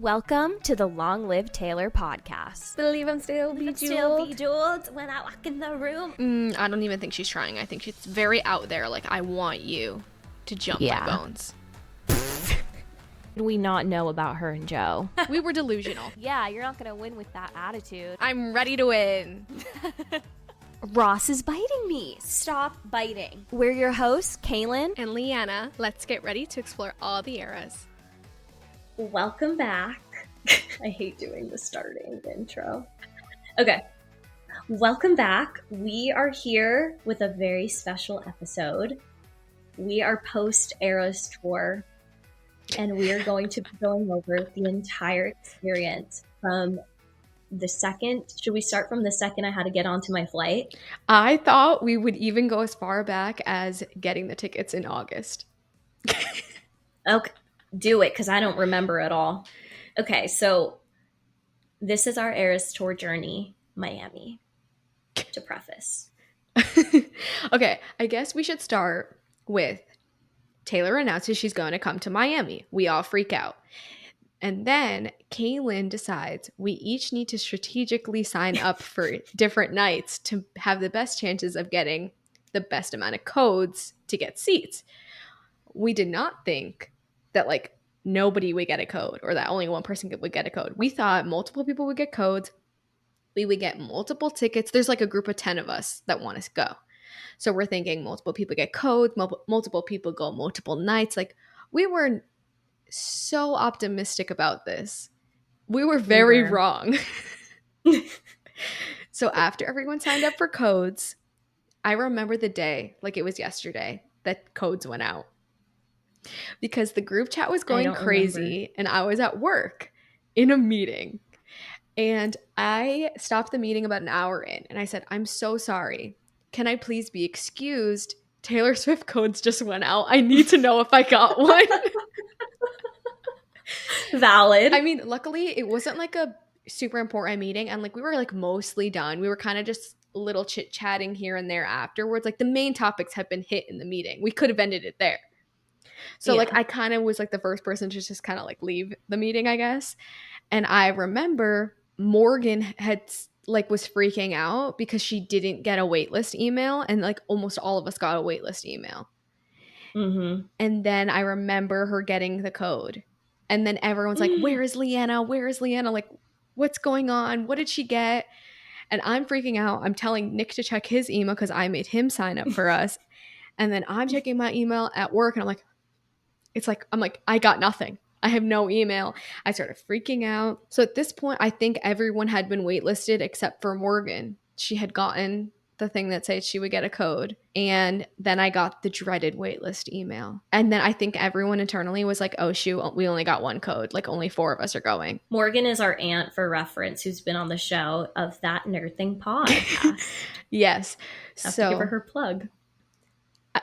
Welcome to the Long Live Taylor podcast. Believe I'm still bejeweled. Still bejeweled when I walk in the room. I don't even think she's trying. I think she's very out there. Like, I want you to jump my bones. Did we not know about her and Joe? We were delusional. Yeah, you're not gonna win with that attitude. I'm ready to win. Ross is biting me. Stop biting. We're your hosts, Kaylin and Leanna. Let's get ready to explore all the eras. Welcome back. I hate doing the starting intro. Okay. Welcome back. We are here with a very special episode. We are post Eras tour, and we are going to be going over the entire experience from the second. Should we start from the second I had to get onto my flight? I thought we would even go as far back as getting the tickets in August. Okay. Do it, because I don't remember at all. Okay, so this is our Eras tour journey, Miami, to preface. Okay, I guess we should start with Taylor announces she's going to come to Miami. We all freak out. And then Kaylin decides we each need to strategically sign up for different nights to have the best chances of getting the best amount of codes to get seats. We did not think that like nobody would get a code or that only one person would get a code. We thought multiple people would get codes. We would get multiple tickets. There's like a group of 10 of us that want to go. So we're thinking multiple people get codes, multiple people go multiple nights. Like we were so optimistic about this. We were very wrong. So after everyone signed up for codes, I remember the day like it was yesterday that codes went out. Because the group chat was going crazy and I was at work in a meeting. And I stopped the meeting about an hour in and I said, I'm so sorry. Can I please be excused? Taylor Swift codes just went out. I need to know if I got one. Valid. I mean, luckily it wasn't like a super important meeting and like we were like mostly done. We were kind of just little chit-chatting here and there afterwards. Like the main topics had been hit in the meeting. We could have ended it there. So like I kind of was like the first person to just kind of like leave the meeting, I guess. And I remember Morgan had like was freaking out because she didn't get a waitlist email and like almost all of us got a waitlist email. Mm-hmm. And then I remember her getting the code. And then everyone's like, where is Leanna? Where is Leanna? Like, what's going on? What did she get? And I'm freaking out. I'm telling Nick to check his email because I made him sign up for us. And then I'm checking my email at work and I'm like, I got nothing. I have no email. I started freaking out. So at this point, I think everyone had been waitlisted except for Morgan. She had gotten the thing that said she would get a code. And then I got the dreaded waitlist email. And then I think everyone internally was like, oh, shoot, we only got one code. Like only 4 of us are going. Morgan is our aunt for reference who's been on the show of That Nerd Thing podcast. Yes. Have to give her plug.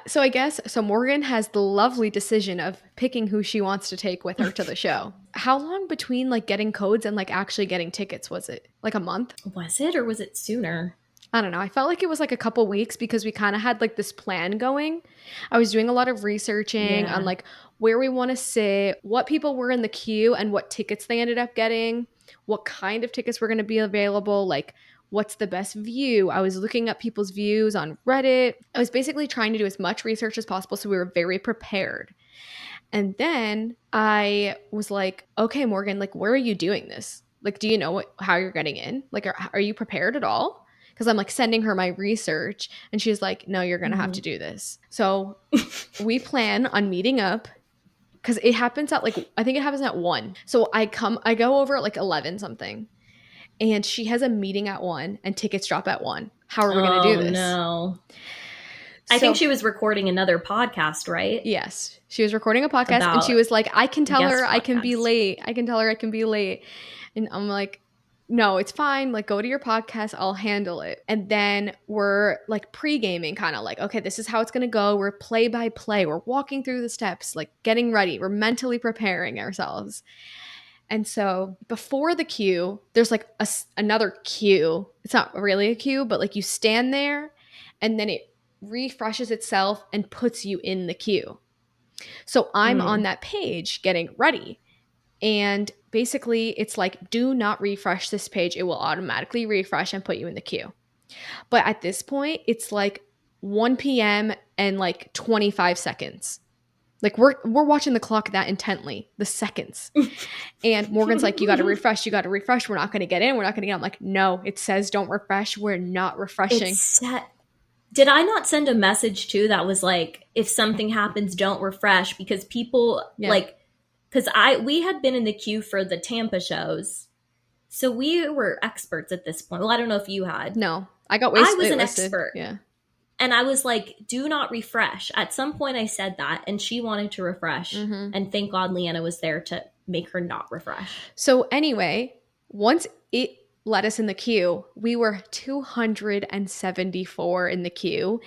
So I guess, Morgan has the lovely decision of picking who she wants to take with her to the show. How long between like getting codes and like actually getting tickets was it? Like a month? Was it or was it sooner? I don't know. I felt like it was like a couple weeks because we kind of had like this plan going. I was doing a lot of researching on like where we want to sit, what people were in the queue and what tickets they ended up getting, what kind of tickets were going to be available, like what's the best view. I was looking up people's views on Reddit. I was basically trying to do as much research as possible so we were very prepared. And then I was like, okay, Morgan, like, where are you doing this? Like, do you know how you're getting in? Like, are you prepared at all? Because I'm like sending her my research and she's like, no, you're going to have to do this. So we plan on meeting up because it happens at like, I think it happens at 1. So I go over at like 11 something. And she has a meeting at 1 and tickets drop at 1. How are we going to do this? No. I think she was recording another podcast, right? Yes. She was recording a podcast and she was like, I can tell her I can be late. I can tell her I can be late. And I'm like, no, it's fine. Like, go to your podcast. I'll handle it. And then we're like pre-gaming, kind of like, okay, this is how it's going to go. We're play by play. We're walking through the steps, like getting ready. We're mentally preparing ourselves. And so before the queue, there's like another queue. It's not really a queue, but like you stand there and then it refreshes itself and puts you in the queue. So I'm on that page getting ready. And basically it's like, do not refresh this page. It will automatically refresh and put you in the queue. But at this point, it's like 1 p.m. and like 25 seconds. Like we're watching the clock that intently, the seconds. And Morgan's like, you got to refresh. We're not going to get in. We're not going to get in. I'm like, no, it says don't refresh. We're not refreshing. Did I not send a message too that was like, if something happens, don't refresh? Because people because we had been in the queue for the Tampa shows. So we were experts at this point. Well, I don't know if you had. No, I got wasted. I was an expert. Yeah. And I was like, do not refresh. At some point I said that and she wanted to refresh. Mm-hmm. And thank God Leanna was there to make her not refresh. So anyway, once it let us in the queue, we were 274 in the queue.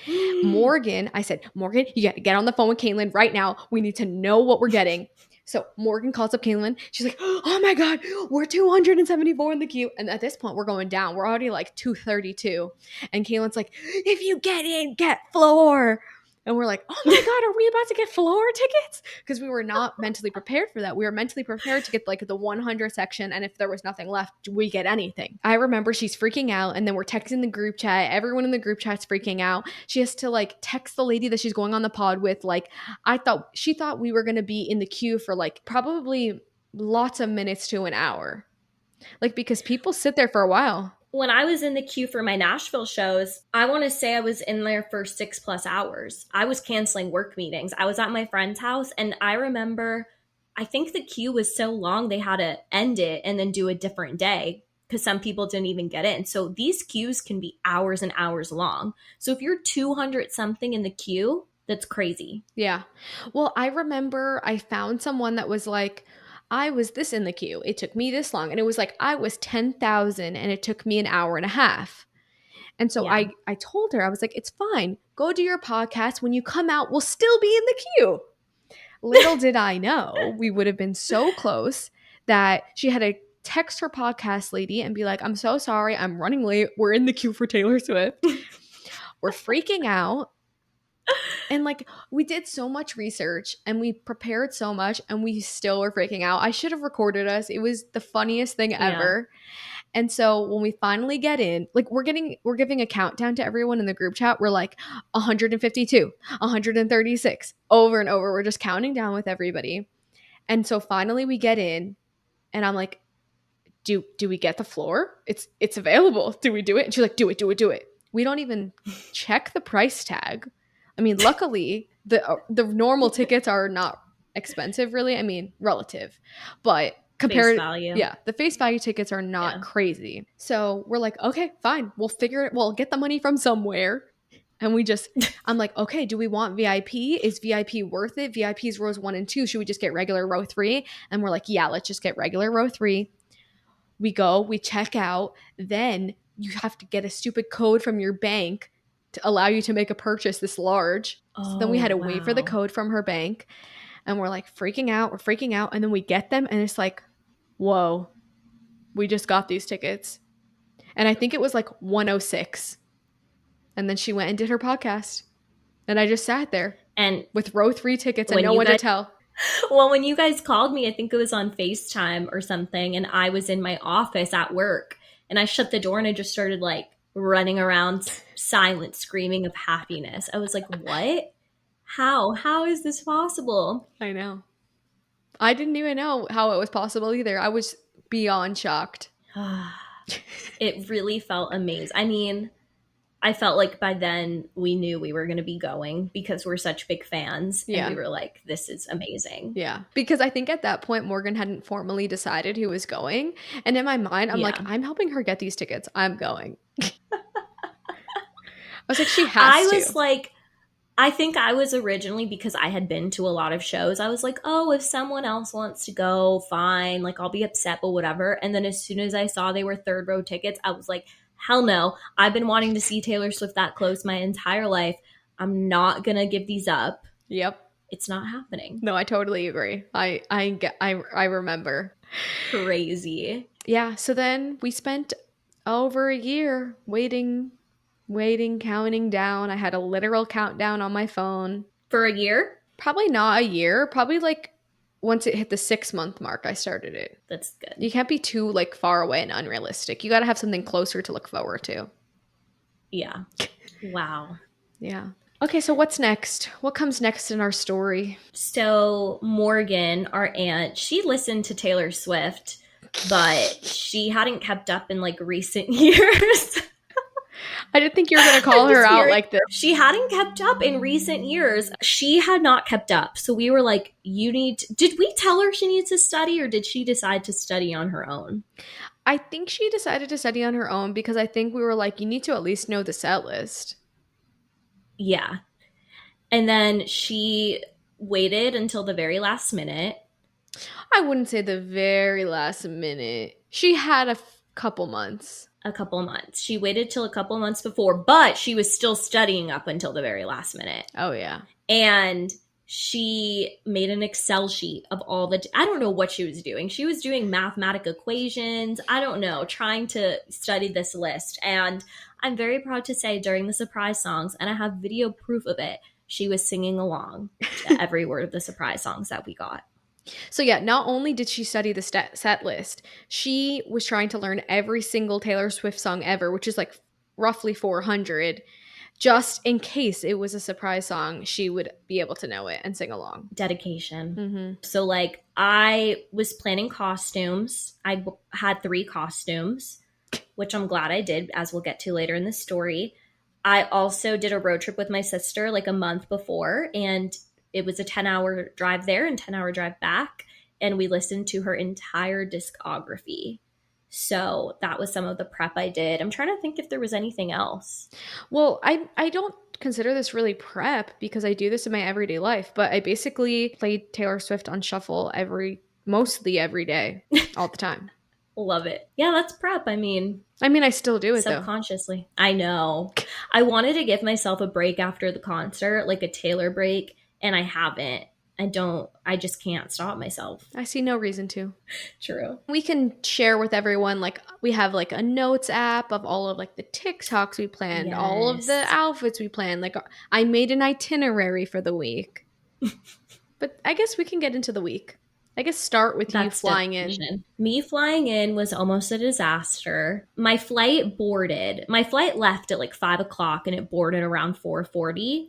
Morgan, I said, Morgan, you got to get on the phone with Caitlin right now. We need to know what we're getting. So Morgan calls up Caitlin. She's like, oh my God, we're 274 in the queue. And at this point, we're going down. We're already like 232. And Caitlin's like, if you get in, get floor. And we're like, oh my God, are we about to get floor tickets? Because we were not mentally prepared for that. We were mentally prepared to get like the 100 section. And if there was nothing left, we get anything. I remember she's freaking out. And then we're texting the group chat. Everyone in the group chat's freaking out. She has to like text the lady that she's going on the pod with. Like, she thought we were going to be in the queue for like probably lots of minutes to an hour. Like, because people sit there for a while. When I was in the queue for my Nashville shows, I want to say I was in there for 6+ hours. I was canceling work meetings. I was at my friend's house, and I remember, I think the queue was so long they had to end it and then do a different day because some people didn't even get in. So these queues can be hours and hours long. So if you're 200 something in the queue, that's crazy. Yeah. Well, I remember I found someone that was like, I was this in the queue. It took me this long. And it was like, I was 10,000 and it took me an hour and a half. And so I told her, I was like, it's fine. Go do your podcast. When you come out, we'll still be in the queue. Little did I know, we would have been so close that she had to text her podcast lady and be like, I'm so sorry. I'm running late. We're in the queue for Taylor Swift. We're freaking out. And like, we did so much research and we prepared so much and we still were freaking out. I should have recorded us. It was the funniest thing ever. And so when we finally get in, like we're giving a countdown to everyone in the group chat. We're like 152, 136 over and over. We're just counting down with everybody. And so finally we get in and I'm like, do we get the floor? It's available. Do we do it? And she's like, do it. We don't even check the price tag. I mean, luckily, the normal tickets are not expensive, really. I mean, relative. But compared, the face value tickets are not crazy. So we're like, okay, fine. We'll figure it. We'll get the money from somewhere. And I'm like, okay, do we want VIP? Is VIP worth it? VIP is rows 1 and 2. Should we just get regular row 3? And we're like, yeah, let's just get regular row 3. We go, we check out. Then you have to get a stupid code from your bank to allow you to make a purchase this large. So then we had to wait for the code from her bank. And we're like freaking out. We're freaking out. And then we get them and it's like, whoa, we just got these tickets. And I think it was like 106. And then she went and did her podcast. And I just sat there and with row 3 tickets and no one to tell. Well, when you guys called me, I think it was on FaceTime or something. And I was in my office at work and I shut the door and I just started like running around silent, screaming of happiness. I was like, what? How is this possible? I know. I didn't even know how it was possible either. I was beyond shocked. It really felt amazing. I mean, I felt like by then we knew we were going to be going because we're such big fans. And we were like, this is amazing. Yeah. Because I think at that point, Morgan hadn't formally decided who was going. And in my mind, I'm like, I'm helping her get these tickets. I'm going. I was like, she has to. I was like, I think I was originally, because I had been to a lot of shows, I was like, oh, if someone else wants to go, fine. Like, I'll be upset, but whatever. And then as soon as I saw they were 3rd row tickets, I was like, hell no. I've been wanting to see Taylor Swift that close my entire life. I'm not going to give these up. Yep. It's not happening. No, I totally agree. I remember. Crazy. Yeah. So then we spent over a year waiting, counting down. I had a literal countdown on my phone. For a year? Probably not a year. Probably like once it hit the 6-month mark, I started it. That's good. You can't be too like far away and unrealistic. You got to have something closer to look forward to. Yeah. Wow. Yeah. Okay, so what's next? What comes next in our story? So Morgan, our aunt, she listened to Taylor Swift, but she hadn't kept up in like recent years. I didn't think you were going to call her out like this. She hadn't kept up in recent years. She had not kept up. So we were like, did we tell her she needs to study, or did she decide to study on her own? I think she decided to study on her own because I think we were like, you need to at least know the set list. Yeah. And then she waited until the very last minute. I wouldn't say the very last minute. She had a couple months. She waited till a couple months before, but she was still studying up until the very last minute. Oh, yeah. And she made an Excel sheet of all I don't know what she was doing. She was doing mathematical equations. I don't know, trying to study this list. And I'm very proud to say during the surprise songs, and I have video proof of it, she was singing along to every word of the surprise songs that we got. So yeah, not only did she study the set list, she was trying to learn every single Taylor Swift song ever, which is like roughly 400, just in case it was a surprise song, she would be able to know it and sing along. Dedication. Mm-hmm. So like I was planning costumes. I had 3 costumes, which I'm glad I did, as we'll get to later in the story. I also did a road trip with my sister like a month before, and it was a 10-hour drive there and 10-hour drive back. And we listened to her entire discography. So that was some of the prep I did. I'm trying to think if there was anything else. Well, I don't consider this really prep because I do this in my everyday life, but I basically played Taylor Swift on shuffle mostly every day, all the time. Love it. Yeah, that's prep. I mean, I still do it subconsciously. Though. I know. I wanted to give myself a break after the concert, like a Taylor break. And I haven't. I just can't stop myself. I see no reason to. True. We can share with everyone, like, we have like a notes app of all of like the TikToks we planned, yes. All of the outfits we planned. Like, I made an itinerary for the week. But I guess we can get into the week. I guess start with you flying in. Me flying in was almost a disaster. My flight left at like 5 o'clock and it boarded around 4:40.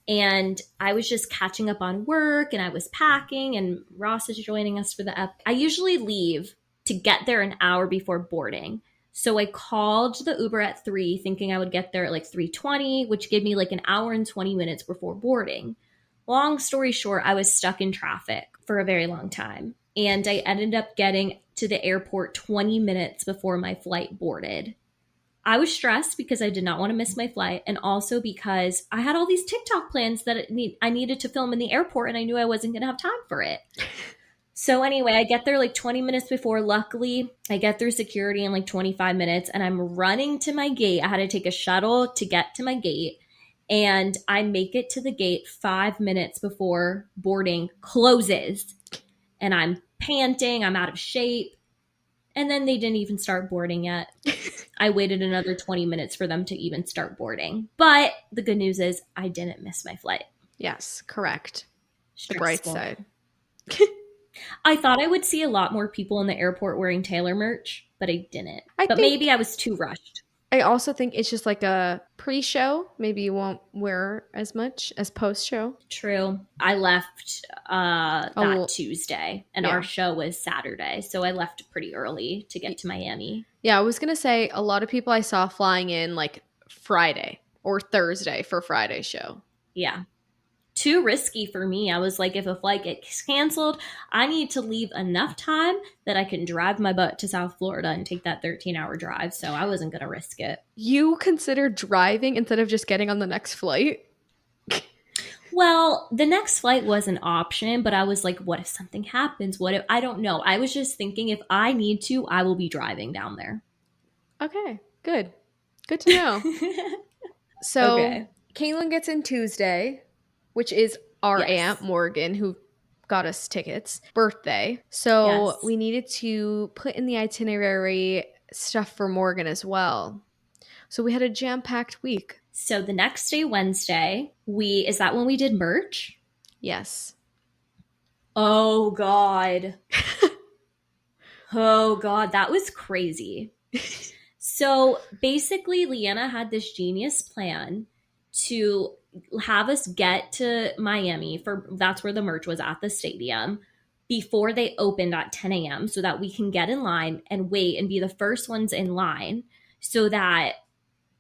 And I was just catching up on work and I was packing, and Ross is joining us for the app. I usually leave to get there an hour before boarding. So I called the Uber at 3 thinking I would get there at like 3:20, which gave me like an hour and 20 minutes before boarding. Long story short, I was stuck in traffic for a very long time. And I ended up getting to the airport 20 minutes before my flight boarded. I was stressed because I did not want to miss my flight, and also because I had all these TikTok plans that I needed to film in the airport, and I knew I wasn't going to have time for it. So anyway, I get there like 20 minutes before. Luckily, I get through security in like 25 minutes, and I'm running to my gate. I had to take a shuttle to get to my gate, and I make it to the gate 5 minutes before boarding closes, and I'm panting. I'm out of shape. And then they didn't even start boarding yet. I waited another 20 minutes for them to even start boarding. But the good news is I didn't miss my flight. Yes, correct. Stressful. The bright side. I thought I would see a lot more people in the airport wearing Taylor merch, but I didn't. But maybe I was too rushed. I also think it's just like a pre-show. Maybe you won't wear as much as post-show. True. I left that Tuesday, and our show was Saturday. So I left pretty early to get to Miami. Yeah, I was going to say a lot of people I saw flying in like Friday or Thursday for Friday's show. Yeah. Too risky for me. I was like, if a flight gets canceled, I need to leave enough time that I can drive my butt to South Florida and take that 13-hour drive. So I wasn't going to risk it. You considered driving instead of just getting on the next flight? Well, the next flight was an option, but I was like, what if something happens? What if, I don't know. I was just thinking if I need to, I will be driving down there. Okay, good. Good to know. So Caitlin gets in Tuesday, which is our aunt Morgan, who got us tickets, birthday. So we needed to put in the itinerary stuff for Morgan as well. So we had a jam-packed week. So the next day, Wednesday, is that when we did merch? Yes. Oh, God. Oh, God. That was crazy. So basically, Leanna had this genius plan to have us get to Miami that's where the merch was at the stadium before they opened at 10 a.m. so that we can get in line and wait and be the first ones in line so that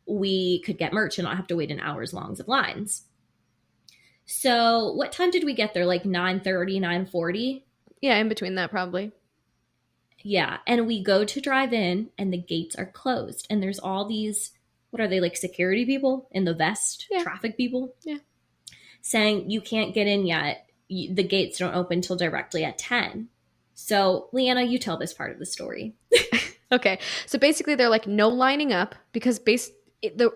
we could get merch and not have to wait in hours longs of lines. So what time did we get there? Like 9:30, 9:40? Yeah, in between that probably. Yeah. And we go to drive in and the gates are closed. And there's all these, what are they, like security people in the vest? Yeah. Traffic people? Yeah. Saying you can't get in yet. The gates don't open till directly at 10. So Leanna, you tell this part of the story. Okay. So basically they're like no lining up because the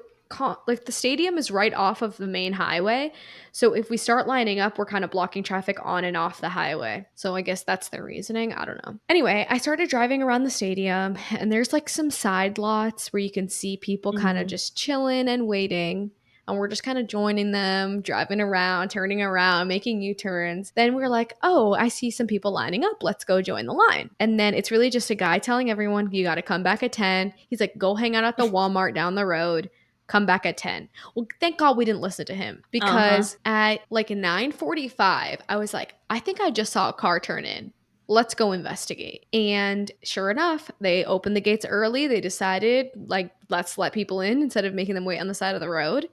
stadium is right off of the main highway. So if we start lining up, we're kind of blocking traffic on and off the highway. So I guess that's their reasoning. I don't know. Anyway, I started driving around the stadium and there's like some side lots where you can see people kind of just chilling and waiting. And we're just kind of joining them, driving around, turning around, making U-turns. Then we're like, oh, I see some people lining up. Let's go join the line. And then it's really just a guy telling everyone, you got to come back at 10. He's like, go hang out at the Walmart down the road. Come back at 10. Well, thank God we didn't listen to him because at like 9:45, I was like, I think I just saw a car turn in. Let's go investigate. And sure enough, they opened the gates early. They decided like, let's let people in instead of making them wait on the side of the road.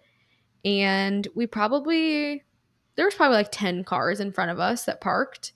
And there was probably like 10 cars in front of us that parked.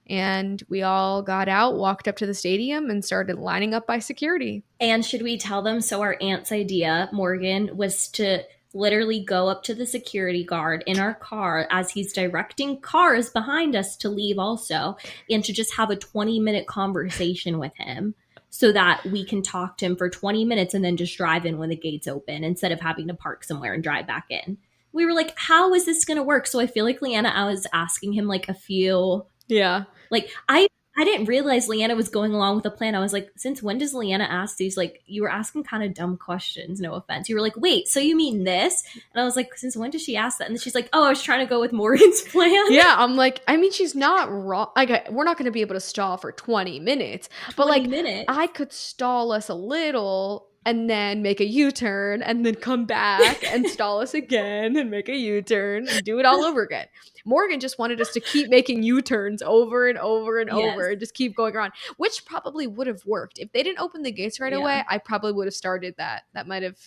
And we all got out, walked up to the stadium, and started lining up by security. And should we tell them? So our aunt's idea, Morgan, was to literally go up to the security guard in our car as he's directing cars behind us to leave also, and to just have a 20-minute conversation with him so that we can talk to him for 20 minutes and then just drive in when the gates open instead of having to park somewhere and drive back in. We were like, how is this going to work? So I feel like Leanna, I was asking him like a few... Yeah. Like, I didn't realize Leanna was going along with the plan. I was like, since when does Leanna ask these? Like, you were asking kind of dumb questions, no offense. You were like, wait, so you mean this? And I was like, since when does she ask that? And then she's like, oh, I was trying to go with Morgan's plan. Yeah, I'm like, I mean, she's not wrong. Like, we're not going to be able to stall for 20 minutes. But like, I could stall us a little and then make a U-turn and then come back and stall us again and make a U-turn and do it all over again. Morgan just wanted us to keep making U-turns over and over and over and just keep going around, which probably would have worked. If they didn't open the gates right away, I probably would have started that. That might have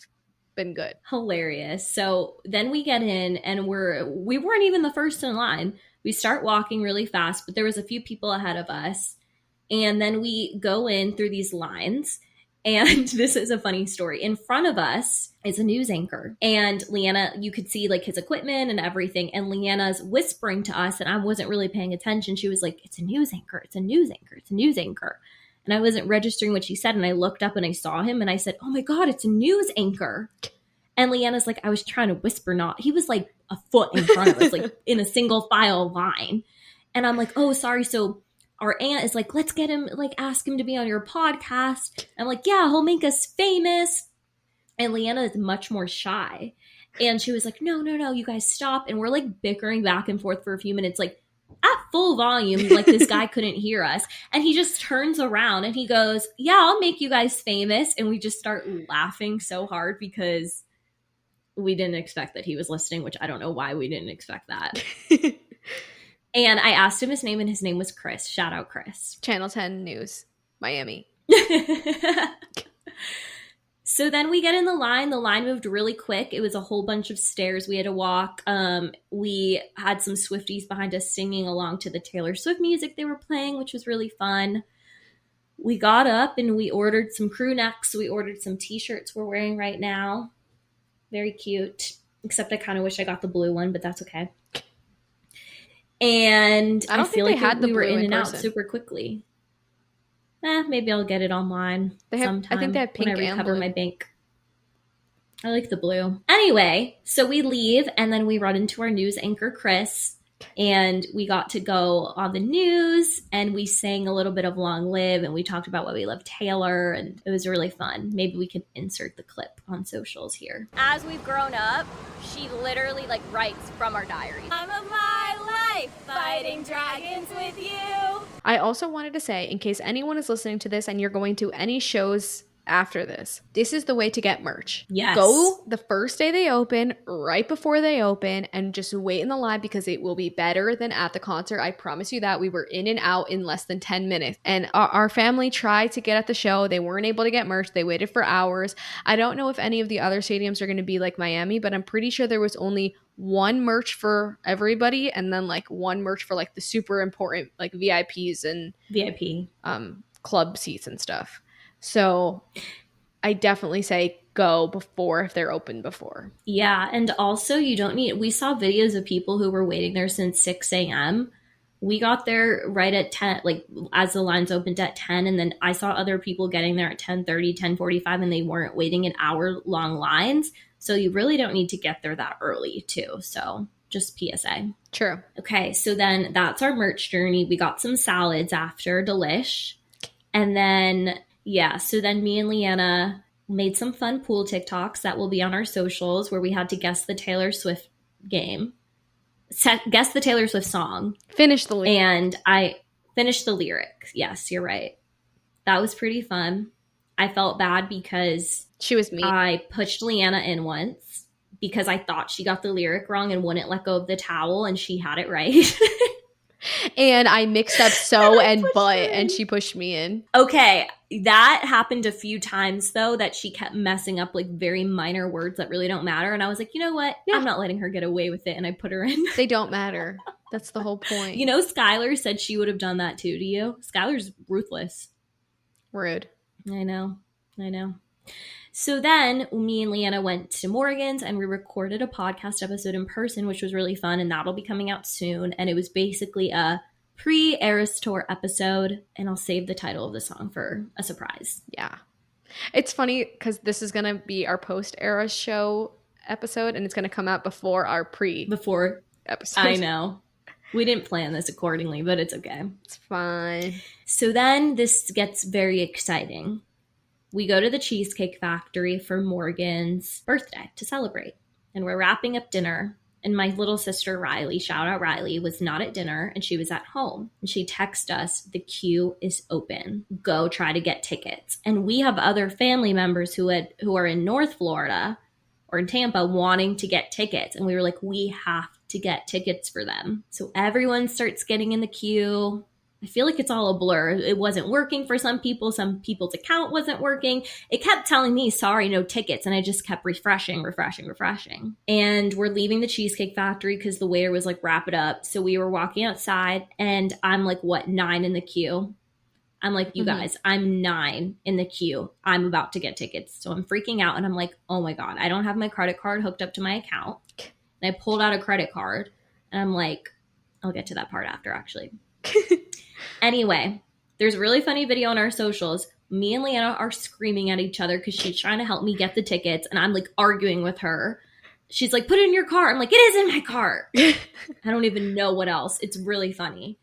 been good. Hilarious. So then we get in and we weren't even the first in line. We start walking really fast, but there was a few people ahead of us. And then we go in through these lines. And this is a funny story. In front of us is a news anchor. And Leanna, you could see like his equipment and everything. And Leanna's whispering to us, and I wasn't really paying attention. She was like, it's a news anchor. It's a news anchor. It's a news anchor. And I wasn't registering what she said. And I looked up and I saw him and I said, oh my God, it's a news anchor. And Leanna's like, I was trying to whisper not. He was like a foot in front of us, like in a single file line. And I'm like, oh, sorry. So our aunt is like, let's get him, like, ask him to be on your podcast. I'm like, yeah, he'll make us famous. And Leanna is much more shy. And she was like, no, you guys stop. And we're like bickering back and forth for a few minutes, like at full volume, like this guy couldn't hear us. And he just turns around and he goes, yeah, I'll make you guys famous. And we just start laughing so hard because we didn't expect that he was listening, which I don't know why we didn't expect that. And I asked him his name, and his name was Chris. Shout out, Chris. Channel 10 News, Miami. So then we get in the line. The line moved really quick. It was a whole bunch of stairs we had to walk. We had some Swifties behind us singing along to the Taylor Swift music they were playing, which was really fun. We got up and we ordered some crew necks. We ordered some t-shirts we're wearing right now. Very cute. Except I kind of wish I got the blue one, but that's okay. And I feel like we were in and out super quickly. Maybe I'll get it online sometime. I think they have pink when I recover and blue. My bank. I like the blue. Anyway, so we leave and then we run into our news anchor, Chris, and we got to go on the news and we sang a little bit of Long Live and we talked about why we love Taylor and it was really fun. Maybe we could insert the clip on socials here. As we've grown up, she literally like writes from our diary. Time of my life. like fighting dragons with you. I also wanted to say, in case anyone is listening to this and you're going to any shows after this is the way to get merch. Yes. Go the first day they open, right before they open, and just wait in the line because it will be better than at the concert. I promise you that. We were in and out in less than 10 minutes. And our family tried to get at the show. They weren't able to get merch. They waited for hours. I don't know if any of the other stadiums are going to be like Miami, but I'm pretty sure there was only one merch for everybody and then like one merch for like the super important like VIPs and VIP club seats and stuff. So I definitely say go before if they're open before. Yeah, and also you don't need, we saw videos of people who were waiting there since 6 a.m. We got there right at 10, like as the lines opened at 10, and then I saw other people getting there at 10:30, 10:45, and they weren't waiting in hour-long lines. So you really don't need to get there that early too. So just PSA. True. Okay, so then that's our merch journey. We got some salads after, delish. And then, yeah, so then me and Leanna made some fun pool TikToks that will be on our socials where we had to guess the Taylor Swift game. Guess the Taylor Swift song. Finish the lyric. And I finished the lyric. Yes, you're right. That was pretty fun. I felt bad because she was mean. I pushed Leanna in once because I thought she got the lyric wrong and wouldn't let go of the towel, and she had it right. And I mixed up so and but, and she pushed me in. Okay, that happened a few times, though, that she kept messing up like very minor words that really don't matter. And I was like, you know what? Yeah. I'm not letting her get away with it. And I put her in. They don't matter. That's the whole point. You know, Skylar said she would have done that too to you. Skylar's ruthless. Rude. I know. So then me and Leanna went to Morgan's and we recorded a podcast episode in person, which was really fun. And that'll be coming out soon. And it was basically a pre-Eras Tour episode. And I'll save the title of the song for a surprise. Yeah. It's funny because this is going to be our post-Eras show episode. And it's going to come out before our before episode. I know. We didn't plan this accordingly, but it's okay. It's fine. So then this gets very exciting. We go to the Cheesecake Factory for Morgan's birthday to celebrate. And we're wrapping up dinner. And my little sister, Riley, shout out Riley, was not at dinner and she was at home. And she texted us, the queue is open. Go try to get tickets. And we have other family members who are in North Florida or in Tampa wanting to get tickets. And we were like, we have to get tickets for them. So everyone starts getting in the queue. I feel like it's all a blur. It wasn't working for some people. Some people's account wasn't working. It kept telling me, sorry, no tickets. And I just kept refreshing. And we're leaving the Cheesecake Factory because the waiter was like, wrap it up. So we were walking outside and I'm like, 9 in the queue? I'm like, you guys, I'm 9 in the queue. I'm about to get tickets. So I'm freaking out and I'm like, oh my God, I don't have my credit card hooked up to my account. And I pulled out a credit card and I'm like, I'll get to that part after actually. Anyway, there's a really funny video on our socials. Me and Leanna are screaming at each other because she's trying to help me get the tickets. And I'm like arguing with her. She's like, put it in your car. I'm like, it is in my car. I don't even know what else. It's really funny.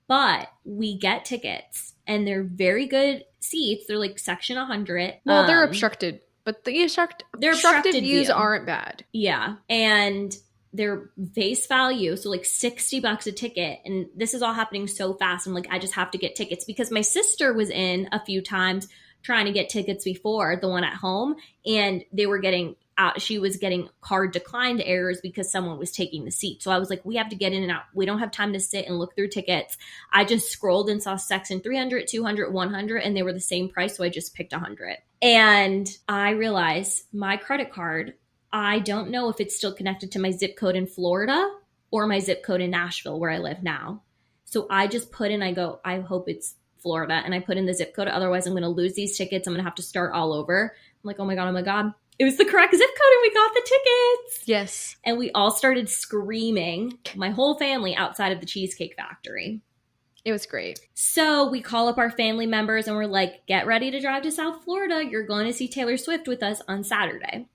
But we get tickets and they're very good seats. They're like section 100. Well, they're obstructed, but the obstructed views aren't bad. Yeah. And their face value, so like $60 a ticket. And this is all happening so fast. I'm like, I just have to get tickets because my sister was in a few times trying to get tickets before, the one at home, and they were getting out. She was getting card declined errors because someone was taking the seat. So I was like, we have to get in and out. We don't have time to sit and look through tickets. I just scrolled and saw section 300, 200, 100, and they were the same price. So I just picked 100. And I realized my credit card, I don't know if it's still connected to my zip code in Florida or my zip code in Nashville where I live now. So I just put in, I go, I hope it's Florida. And I put in the zip code. Otherwise, I'm going to lose these tickets. I'm going to have to start all over. I'm like, oh my God. It was the correct zip code and we got the tickets. Yes. And we all started screaming, my whole family outside of the Cheesecake Factory. It was great. So we call up our family members and we're like, get ready to drive to South Florida. You're going to see Taylor Swift with us on Saturday.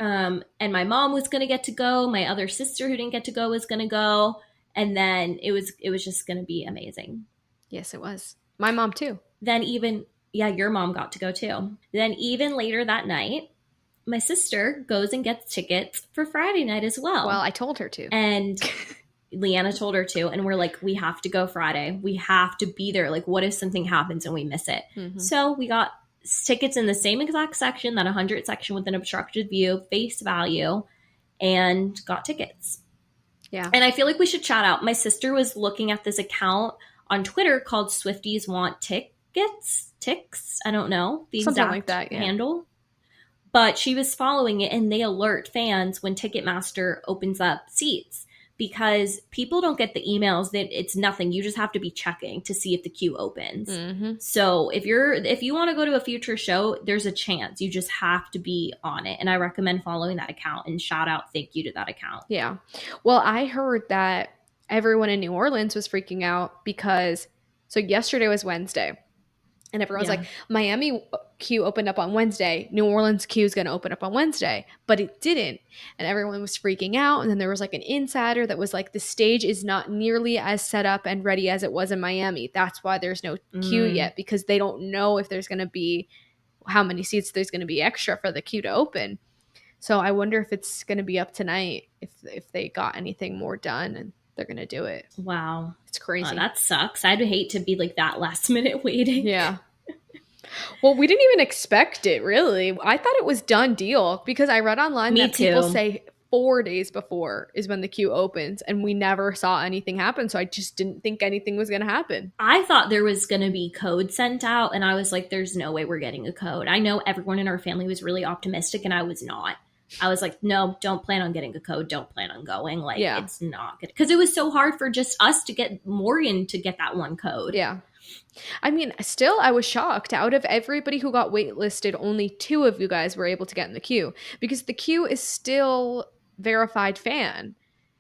And my mom was going to get to go. My other sister who didn't get to go was going to go. And then it was just going to be amazing. Yes, it was. My mom too. Then your mom got to go too. Then even later that night, my sister goes and gets tickets for Friday night as well. Well, I told her to. And Leanna told her to, and we're like, we have to go Friday. We have to be there. Like, what if something happens and we miss it? Mhm. So we got tickets in the same exact section, that 100 section with an obstructed view, face value, and got tickets. Yeah. And I feel like we should shout out. My sister was looking at this account on Twitter called Swifties Want Ticks. I don't know the Something exact like that, yeah. handle. But she was following it, and they alert fans when Ticketmaster opens up seats, because people don't get the emails that it's nothing. You just have to be checking to see if the queue opens. Mhm. So if you want to go to a future show, there's a chance. You just have to be on it. And I recommend following that account, and shout out, thank you to that account. Yeah. Well, I heard that everyone in New Orleans was freaking out because, so yesterday was Wednesday. And everyone's Yeah. like, Miami queue opened up on Wednesday. New Orleans queue is going to open up on Wednesday. But it didn't. And everyone was freaking out. And then there was like an insider that was like, the stage is not nearly as set up and ready as it was in Miami. That's why there's no queue yet, because they don't know if there's going to be, how many seats there's going to be extra for the queue to open. So I wonder if it's going to be up tonight, if they got anything more done and they're going to do it. Wow. It's crazy. That sucks. I'd hate to be like that last minute waiting. Yeah. Well, we didn't even expect it, really. I thought it was done deal, because I read online that people say 4 days before is when the queue opens, and we never saw anything happen. So I just didn't think anything was going to happen. I thought there was going to be code sent out, and I was like, there's no way we're getting a code. I know everyone in our family was really optimistic, and I was not. I was like, no, don't plan on getting a code. Don't plan on going. Like, It's not good. Because it was so hard for just us to get Morgan to get that one code. Yeah. I mean, still, I was shocked. Out of everybody who got waitlisted, only 2 of you guys were able to get in the queue, because the queue is still verified fan.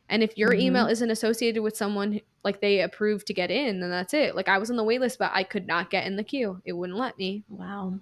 And if your email isn't associated with someone like they approved to get in, then that's it. Like, I was on the wait list, but I could not get in the queue. It wouldn't let me. Wow.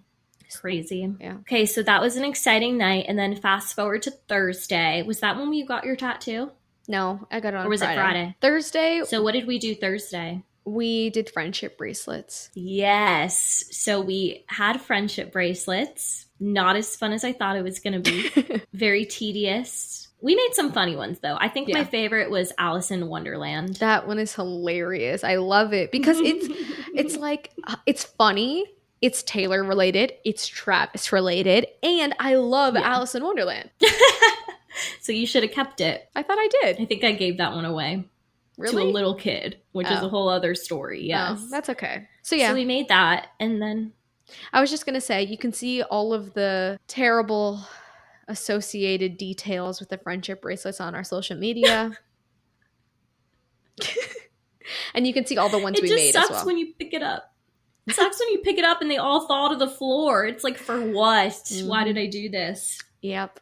Crazy. Yeah. Okay, so that was an exciting night. And then fast forward to Thursday. Was that when you got your tattoo? No, I got it on Friday. Or was it Friday? Thursday. So what did we do Thursday? We did friendship bracelets. Yes. So we had friendship bracelets. Not as fun as I thought it was going to be. Very tedious. We made some funny ones, though. I think my favorite was Alice in Wonderland. That one is hilarious. I love it because it's like, it's funny. It's Taylor related. It's Travis related. And I love Alice in Wonderland. So you should have kept it. I thought I did. I think I gave that one away. Really? To a little kid, which is a whole other story. Yes. Oh, that's okay. So yeah. So we made that, and then I was just going to say, you can see all of the terrible associated details with the friendship bracelets on our social media. And you can see all the ones we made as well. It just sucks when you pick it up. It sucks when you pick it up and they all fall to the floor. It's like, for what? Why did I do this? Yep.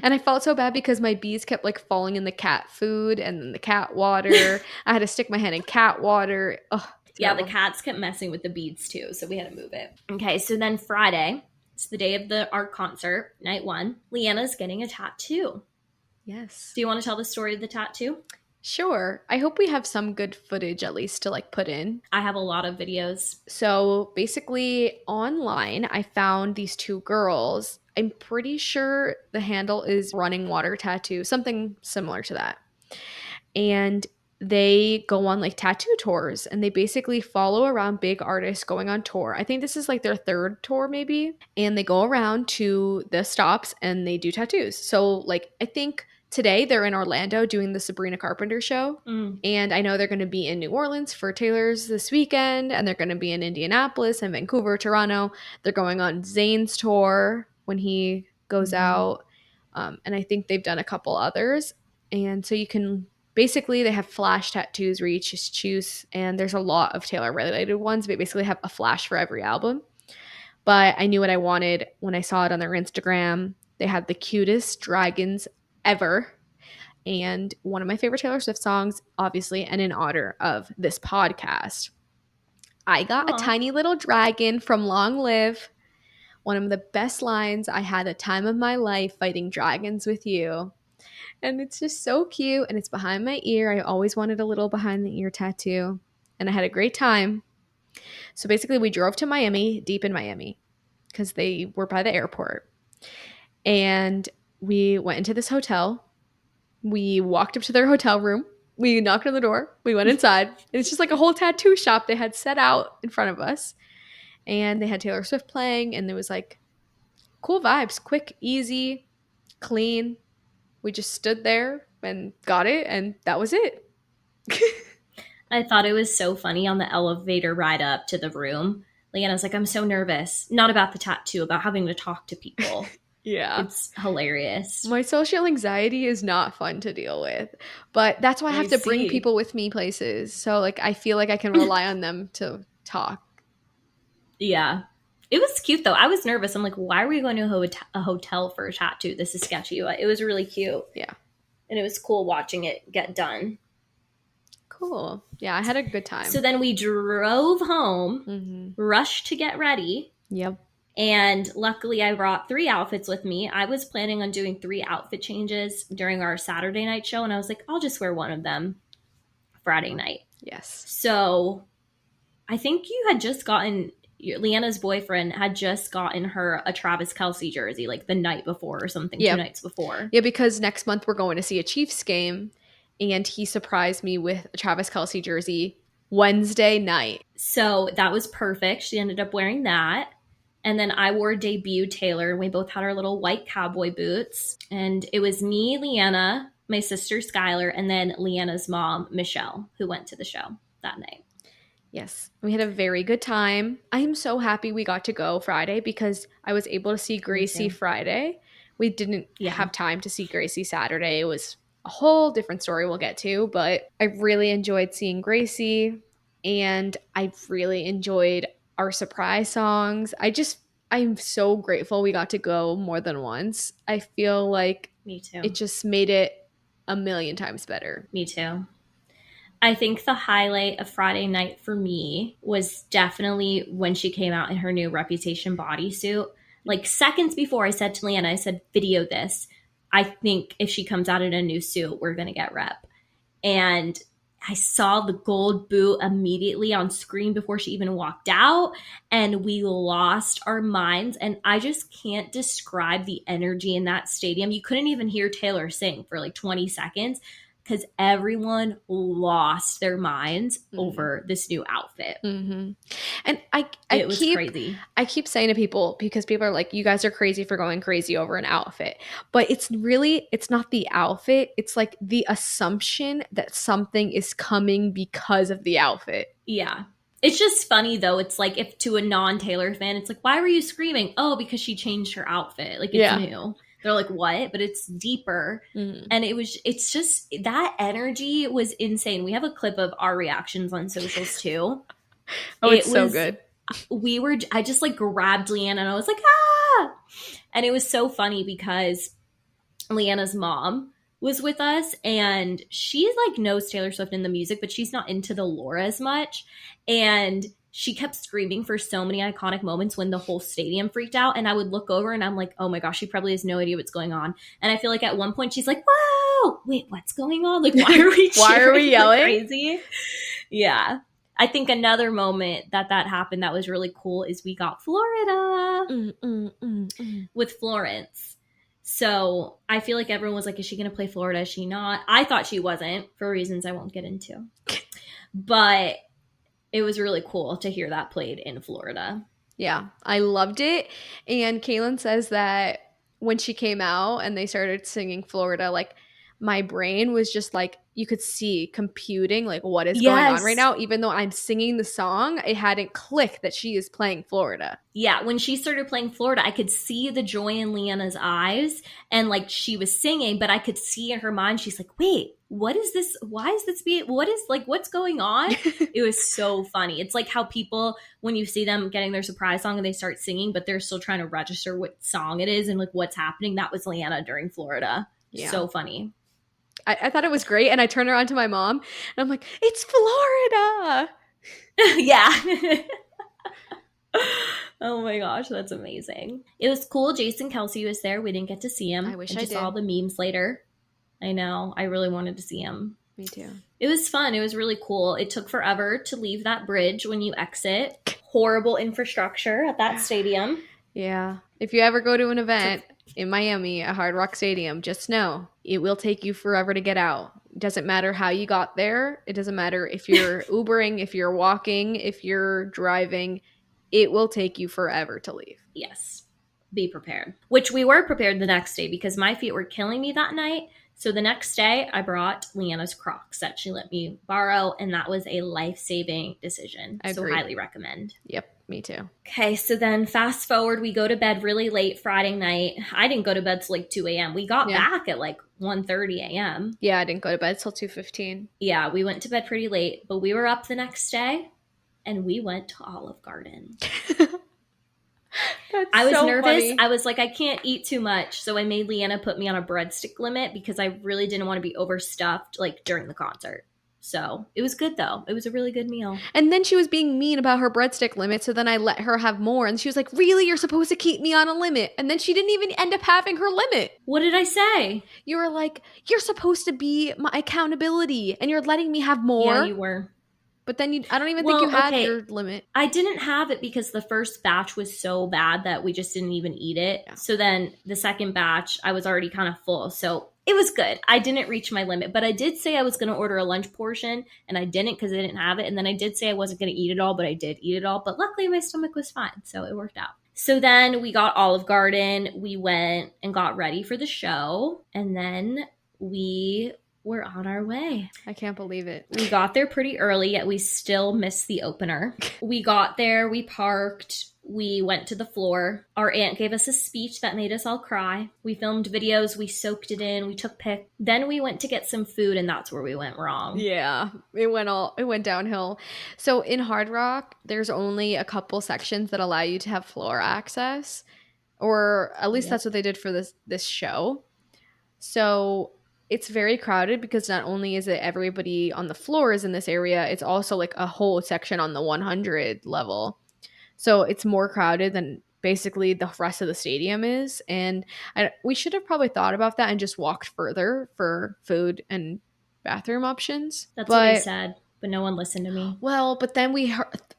And I felt so bad because my bees kept like falling in the cat food and then the cat water. I had to stick my hand in cat water. Oh, yeah, the cats kept messing with the beads too, so we had to move it. Okay, so then Friday, it's the day of our concert, night 1. Leanna's getting a tattoo. Yes. Do you want to tell the story of the tattoo? Sure. I hope we have some good footage at least to like put in. I have a lot of videos. So basically online, I found these 2 girls. I'm pretty sure the handle is Running Water Tattoo, something similar to that. And they go on like tattoo tours, and they basically follow around big artists going on tour. I think this is like their 3rd tour maybe. And they go around to the stops and they do tattoos. So like, I think today they're in Orlando doing the Sabrina Carpenter show. And I know they're going to be in New Orleans for Taylor's this weekend. And they're going to be in Indianapolis and Vancouver, Toronto. They're going on Zayn's tour when he goes out. And I think they've done a couple others. And so you can basically, they have flash tattoos where you just choose. And there's a lot of Taylor related ones. They basically have a flash for every album. But I knew what I wanted when I saw it on their Instagram. They had the cutest dragons ever. And one of my favorite Taylor Swift songs, obviously, and in honor of this podcast. I got a tiny little dragon from Long Live. One of the best lines, I had a time of my life fighting dragons with you. And it's just so cute, and it's behind my ear. I always wanted a little behind the ear tattoo, and I had a great time. So basically, we drove to Miami, deep in Miami, because they were by the airport. And we went into this hotel. We walked up to their hotel room. we knocked on the door. We went inside. And it's just like a whole tattoo shop they had set out in front of us. And they had Taylor Swift playing. And there was like cool vibes. Quick, easy, clean. We just stood there and got it. And that was it. I thought it was so funny on the elevator ride up to the room. Leanna's like, I'm so nervous. Not about the tattoo, about having to talk to people. Yeah. It's hilarious. My social anxiety is not fun to deal with. But that's why I have to bring people with me places. So like I feel like I can rely on them to talk. Yeah. It was cute though. I was nervous. I'm like, why are we going to a hotel for a tattoo? This is sketchy. It was really cute. Yeah. And it was cool watching it get done. Cool. Yeah, I had a good time. So then we drove home, rushed to get ready. Yep. And luckily I brought 3 outfits with me. I was planning on doing 3 outfit changes during our Saturday night show. And I was like, I'll just wear one of them Friday night. Yes. So I think you had just gotten, Leanna's boyfriend had just gotten her a Travis Kelce jersey like the night before or something, 2 nights before. Yeah, because next month we're going to see a Chiefs game. And he surprised me with a Travis Kelce jersey Wednesday night. So that was perfect. She ended up wearing that. And then I wore debut Taylor. We both had our little white cowboy boots. And it was me, Leanna, my sister Skylar, and then Leanna's mom, Michelle, who went to the show that night. Yes, we had a very good time. I am so happy we got to go Friday because I was able to see Gracie Friday. We didn't have time to see Gracie Saturday. It was a whole different story we'll get to, but I really enjoyed seeing Gracie and I really enjoyed our surprise songs. I'm so grateful we got to go more than once. I feel like me too. It just made it a million times better. Me too. I think the highlight of Friday night for me was definitely when she came out in her new Reputation bodysuit. Like seconds before I said to Leanna, I said, video this. I think if she comes out in a new suit, we're going to get rep. And I saw the gold boot immediately on screen before she even walked out. And we lost our minds. And I just can't describe the energy in that stadium. You couldn't even hear Taylor sing for like 20 seconds. Because everyone lost their minds over this new outfit. Mm-hmm. And it was crazy. I keep saying to people, because people are like, you guys are crazy for going crazy over an outfit. But it's not the outfit. It's like the assumption that something is coming because of the outfit. Yeah. It's just funny, though. It's like if to a non-Taylor fan, it's like, why were you screaming? Oh, because she changed her outfit. Like, it's new. They're like, what? But it's deeper. And it's just, that energy was insane. We have a clip of our reactions on socials too. It's so good. I just like grabbed Leanna and I was like, ah! And it was so funny because Leanna's mom was with us and she like knows Taylor Swift and the music, but she's not into the lore as much. And she kept screaming for so many iconic moments when the whole stadium freaked out. And I would look over and I'm like, oh my gosh, she probably has no idea what's going on. And I feel like at one point she's like, whoa, wait, what's going on? Like, why are we why are we yelling? Like crazy? Yeah. I think another moment that happened that was really cool is we got Florida with Florence. So I feel like everyone was like, is she going to play Florida? Is she not? I thought she wasn't for reasons I won't get into. But it was really cool to hear that played in Florida. Yeah, I loved it. And Kaylin says that when she came out and they started singing Florida, like my brain was just like, you could see computing like what is going on right now. Even though I'm singing the song, it hadn't clicked that she is playing Florida. Yeah, when she started playing Florida, I could see the joy in Leanna's eyes and like she was singing, but I could see in her mind, she's like, wait, what is this? Why is this what's going on? It was so funny. It's like how people, when you see them getting their surprise song and they start singing, but they're still trying to register what song it is and like what's happening. That was Leanna during Florida. Yeah. So funny. I thought it was great. And I turned around to my mom and I'm like, it's Florida. Yeah. Oh my gosh, that's amazing. It was cool. Jason Kelce was there. We didn't get to see him. I wish I did. Saw the memes later. I know. I really wanted to see him. Me too. It was fun. It was really cool. It took forever to leave that bridge when you exit. Horrible infrastructure at that stadium. Yeah. If you ever go to an event in Miami at Hard Rock Stadium, just know it will take you forever to get out It doesn't matter how you got there. It doesn't matter if you're Ubering, if you're walking, if you're driving. It will take you forever to leave. Yes. Be prepared. Which we were prepared the next day because my feet were killing me that night. So the next day, I brought Leanna's Crocs that she let me borrow, and that was a life-saving decision. Agreed. So highly recommend. Yep, me too. Okay, so then fast forward, we go to bed really late Friday night. I didn't go to bed till like 2 a.m. We got back at like 1:30 a.m. Yeah, I didn't go to bed till 2:15. Yeah, we went to bed pretty late, but we were up the next day, and we went to Olive Garden. I was nervous. Funny. I was like, I can't eat too much. So I made Leanna put me on a breadstick limit because I really didn't want to be overstuffed like during the concert. So it was good though. It was a really good meal. And then she was being mean about her breadstick limit. So then I let her have more. And she was like, really? You're supposed to keep me on a limit. And then she didn't even end up having her limit. What did I say? You were like, you're supposed to be my accountability and you're letting me have more. Yeah, you were. But then I don't even think you had your limit. I didn't have it because the first batch was so bad that we just didn't even eat it. Yeah. So then the second batch, I was already kind of full. So it was good. I didn't reach my limit, but I did say I was going to order a lunch portion and I didn't because I didn't have it. And then I did say I wasn't going to eat it all, but I did eat it all. But luckily my stomach was fine. So it worked out. So then we got Olive Garden. We went and got ready for the show. And then we were on our way. I can't believe it. We got there pretty early, yet we still missed the opener. We got there, we parked, we went to the floor. Our aunt gave us a speech that made us all cry. We filmed videos, we soaked it in, we took pics. Then we went to get some food, and that's where we went wrong. Yeah, it went downhill. So in Hard Rock, there's only a couple sections that allow you to have floor access, or at least that's what they did for this show. So it's very crowded because not only is it everybody on the floors in this area, it's also like a whole section on the 100 level. So it's more crowded than basically the rest of the stadium is. And we should have probably thought about that and just walked further for food and bathroom options. That's what I said, but no one listened to me. Well, but then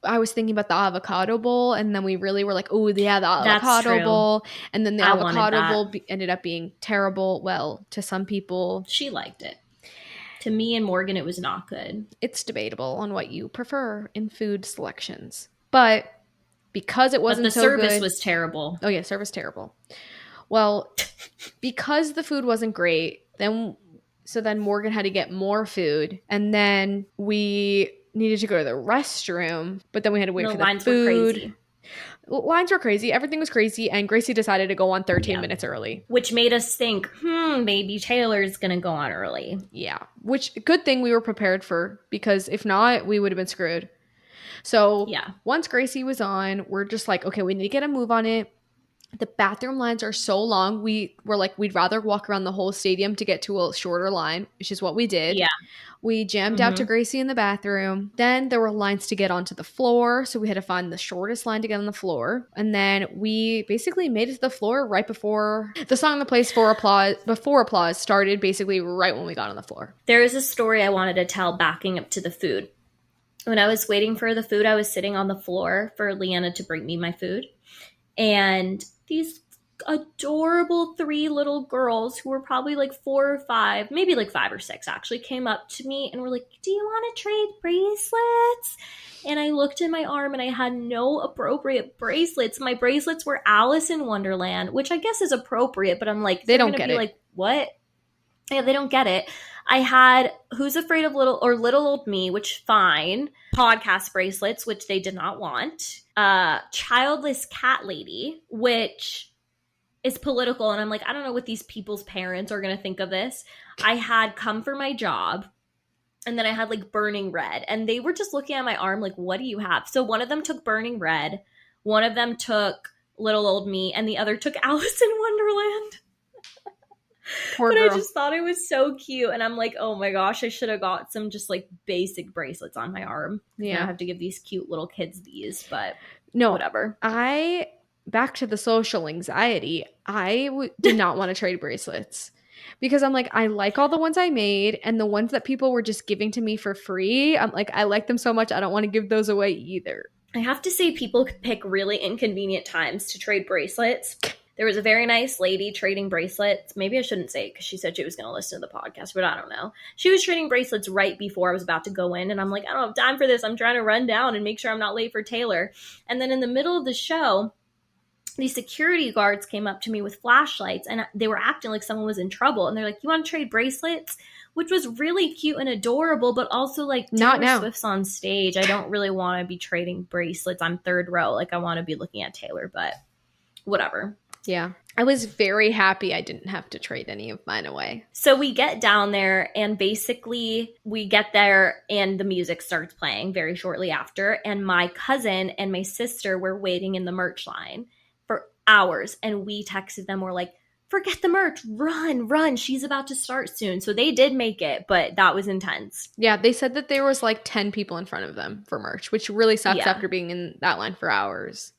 I was thinking about the avocado bowl, and then we really were like, oh, yeah, the avocado bowl. And then the avocado bowl ended up being terrible. Well, to some people. She liked it. To me and Morgan, it was not good. It's debatable on what you prefer in food selections. But because it wasn't so good. The service was terrible. Oh, yeah, service terrible. Well, because the food wasn't great, So then Morgan had to get more food, and then we needed to go to the restroom, but then we had to wait for the lines food. Were crazy. Lines were crazy. Everything was crazy, and Gracie decided to go on 13 minutes early. Which made us think, maybe Taylor's going to go on early. Yeah, which good thing we were prepared for, because if not, we would have been screwed. So once Gracie was on, we're just like, okay, we need to get a move on it. The bathroom lines are so long. We were like, we'd rather walk around the whole stadium to get to a shorter line, which is what we did. Yeah. We jammed out to Gracie in the bathroom. Then there were lines to get onto the floor. So we had to find the shortest line to get on the floor. And then we basically made it to the floor right before the song that plays before applause started, basically right when we got on the floor. There is a story I wanted to tell backing up to the food. When I was waiting for the food, I was sitting on the floor for Leanna to bring me my food. And these adorable 3 little girls who were probably like 4 or 5, maybe like 5 or 6 actually, came up to me and were like, do you want to trade bracelets? And I looked in my arm and I had no appropriate bracelets. My bracelets were Alice in Wonderland, which I guess is appropriate, but I'm like, they don't get it. Like, what? Yeah, they don't get it. I had Who's Afraid of Little Old Me, which fine. Podcast bracelets, which they did not want. Childless Cat Lady, which is political. And I'm like, I don't know what these people's parents are going to think of this. I had Come for My Job. And then I had like Burning Red. And they were just looking at my arm like, what do you have? So one of them took Burning Red. One of them took Little Old Me. And the other took Alice in Wonderland. Poor girl. I just thought it was so cute. And I'm like, oh my gosh, I should have got some just like basic bracelets on my arm. Yeah. I have to give these cute little kids these, but no, whatever. Back to the social anxiety, did not want to trade bracelets. Because I'm like, I like all the ones I made, and the ones that people were just giving to me for free, I'm like, I like them so much, I don't want to give those away either. I have to say, people pick really inconvenient times to trade bracelets. there was a very nice lady trading bracelets. Maybe I shouldn't say it because she said she was going to listen to the podcast, but I don't know. She was trading bracelets right before I was about to go in. And I'm like, I don't have time for this. I'm trying to run down and make sure I'm not late for Taylor. And then in the middle of the show, these security guards came up to me with flashlights and they were acting like someone was in trouble. And they're like, you want to trade bracelets? Which was really cute and adorable, but also like Taylor Swift's on stage. I don't really want to be trading bracelets. I'm third row. Like I want to be looking at Taylor, but whatever. Yeah. I was very happy I didn't have to trade any of mine away. So we get down there and basically we get there and the music starts playing very shortly after. And my cousin and my sister were waiting in the merch line for hours. And we texted them. We're like, forget the merch. Run. She's about to start soon. So they did make it, but that was intense. Yeah. They said that there was like 10 people in front of them for merch, which really sucks after being in that line for hours.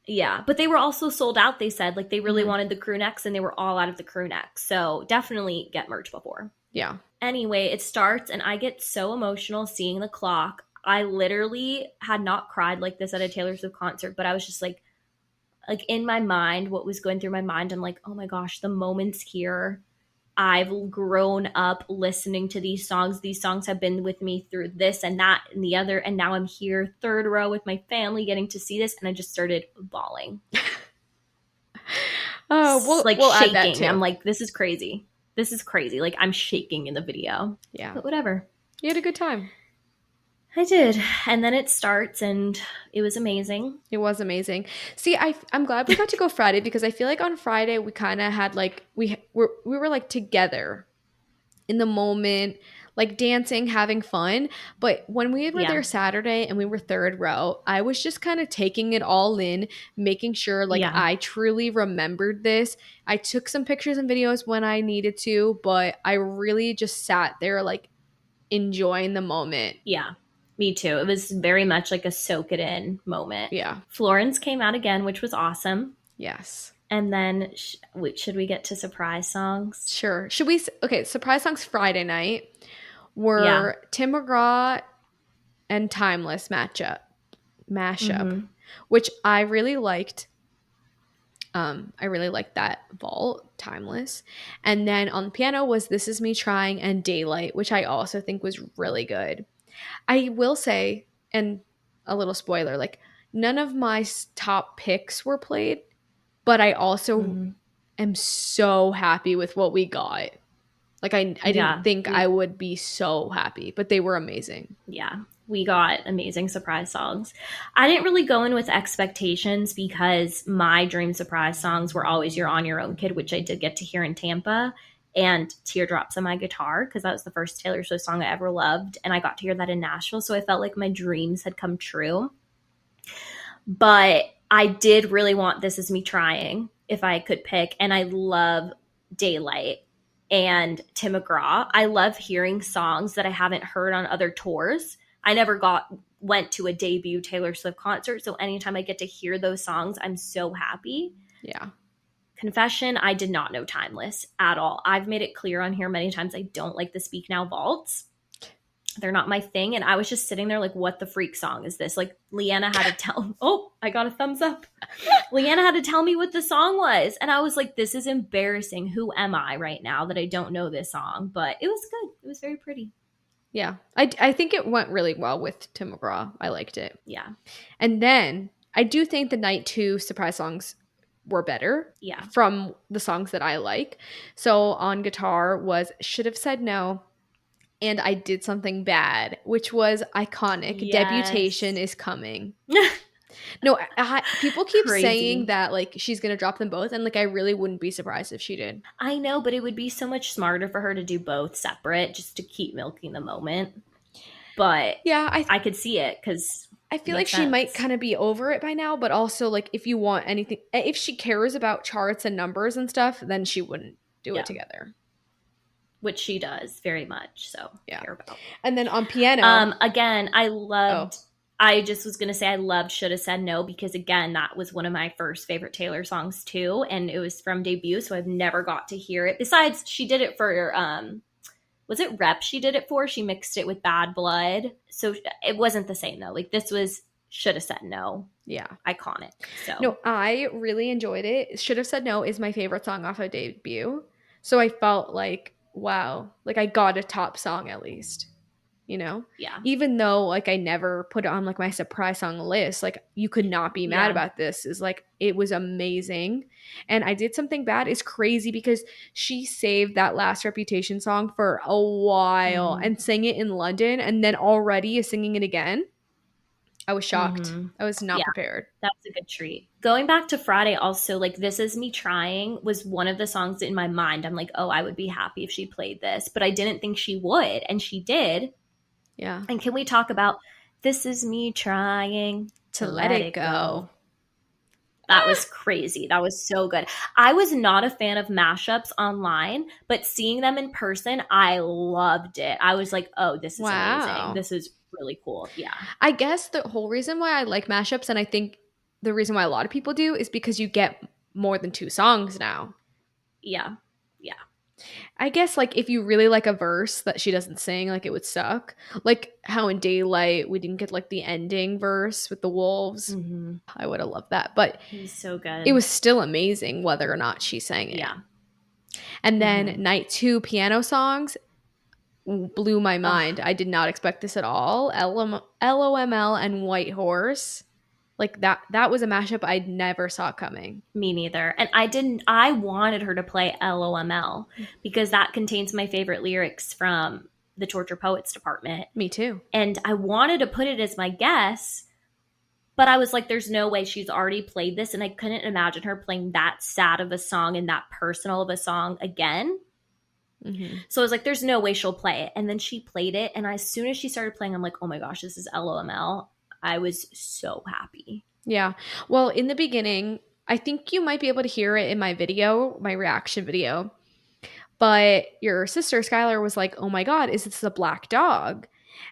Yeah, but they were also sold out, they said. Like, they really wanted the crew necks, and they were all out of the crew necks. So definitely get merch before. Yeah. Anyway, it starts, and I get so emotional seeing the clock. I literally had not cried like this at a Taylor Swift concert, but I was just like in my mind, what was going through my mind, I'm like, oh my gosh, the moment's here. I've grown up listening to these songs. These songs have been with me through this and that and the other. And now I'm here, third row with my family, getting to see this. And I just started bawling. We'll shaking. Add that too. I'm like, this is crazy. Like, I'm shaking in the video. Yeah. But whatever. You had a good time. I did. And then it starts and it was amazing. It was amazing. See, I'm glad we got to go Friday because I feel like on Friday we kind of had like we were like together in the moment, like dancing, having fun. But when we were there Saturday and we were third row, I was just kind of taking it all in, making sure like I truly remembered this. I took some pictures and videos when I needed to, but I really just sat there like enjoying the moment. Yeah. Me too. It was very much like a soak it in moment. Yeah. Florence came out again, which was awesome. Yes. And then should we get to surprise songs? Sure. Should we? Okay, surprise songs Friday night were Tim McGraw and Timeless mashup, which I really liked. I really liked that vault, Timeless. And then on the piano was This Is Me Trying and Daylight, which I also think was really good. I will say, and a little spoiler, like none of my top picks were played, but I also am so happy with what we got. Like I didn't think I would be so happy, but they were amazing. Yeah, we got amazing surprise songs. I didn't really go in with expectations because my dream surprise songs were always You're On Your Own Kid, which I did get to hear in Tampa, and Teardrops on My Guitar, because that was the first Taylor Swift song I ever loved, and I got to hear that in Nashville, so I felt like my dreams had come true. But I did really want This Is Me Trying, if I could pick, and I love Daylight and Tim McGraw. I love hearing songs that I haven't heard on other tours. I never went to a debut Taylor Swift concert, so anytime I get to hear those songs, I'm so happy. Yeah. Confession, I did not know Timeless at all. I've made it clear on here many times I don't like the Speak Now vaults. They're not my thing. And I was just sitting there like, what the freak song is this? Like, Leanna had to tell – oh, I got a thumbs up. Leanna had to tell me what the song was. And I was like, this is embarrassing. Who am I right now that I don't know this song? But it was good. It was very pretty. Yeah. I think it went really well with Tim McGraw. I liked it. Yeah. And then I do think the night 2 surprise songs were better from the songs that I like. So on guitar was Should Have Said No and I Did Something Bad, which was iconic. Yes. Debutation is coming. No, people keep saying that like she's going to drop them both, and like I really wouldn't be surprised if she did. I know, but it would be so much smarter for her to do both separate just to keep milking the moment. But yeah, I could see it because I feel like she might kind of be over it by now, but also like if you want anything, if she cares about charts and numbers and stuff, then she wouldn't do it together. Which she does very much. So care about. And then on piano, again, I loved. I just was gonna say I loved Should Have Said No because again that was one of my first favorite Taylor songs too, and it was from debut, so I've never got to hear it. Besides, she did it for was it Rep? She did it for. She mixed it with Bad Blood, so it wasn't the same though. Like this was Should Have Said No Yeah. iconic. So No, I really enjoyed it. Should Have Said No is my favorite song off of debut. So I felt like, wow, like I got a top song at least, you know? yeah. Even though like I never put it on like my surprise song list, like you could not be mad Yeah. about this. Is like it was amazing. And I Did Something Bad is crazy because she saved that last Reputation song for a while Mhm. and sang it in London and then already is singing it again. I was shocked. Mhm. I was not Yeah. prepared. That's a good treat. Going back to Friday, also, like, This Is Me Trying was one of the songs in my mind. I'm like, oh, I would be happy if she played this, but I didn't think she would. And she did. Yeah. And can we talk about This Is Me Trying To let it go. That was crazy. That was so good. I was not a fan of mashups online, but seeing them in person, I loved it. I was like, oh, this is Wow. amazing. This is really cool. Yeah. I guess the whole reason why I like mashups, and I think the reason why a lot of people do, is because you get more than 2 songs now. Yeah. Yeah. I guess like if you really like a verse that she doesn't sing, like it would suck. Like how in Daylight we didn't get like the ending verse with the wolves. Mm-hmm. I would have loved that, but It was so good. it was still amazing whether or not she sang it. Yeah. And then Mhm. night 2 piano songs blew my mind. I did not expect this at all. LOML and White Horse. Like that was a mashup I never saw coming. Me neither. And I wanted her to play LOML because that contains my favorite lyrics from the Torture Poets Department. Me too. And I wanted to put it as my guess, but I was like, there's no way she's already played this. And I couldn't imagine her playing that sad of a song and that personal of a song again. Mm-hmm. So I was like, there's no way she'll play it. And then she played it. And as soon as she started playing, I'm like, oh my gosh, this is LOML. I was so happy. Yeah. Well, in the beginning, I think you might be able to hear it in my video, my reaction video. But your sister Skylar was like, "Oh my god, is this a black dog?"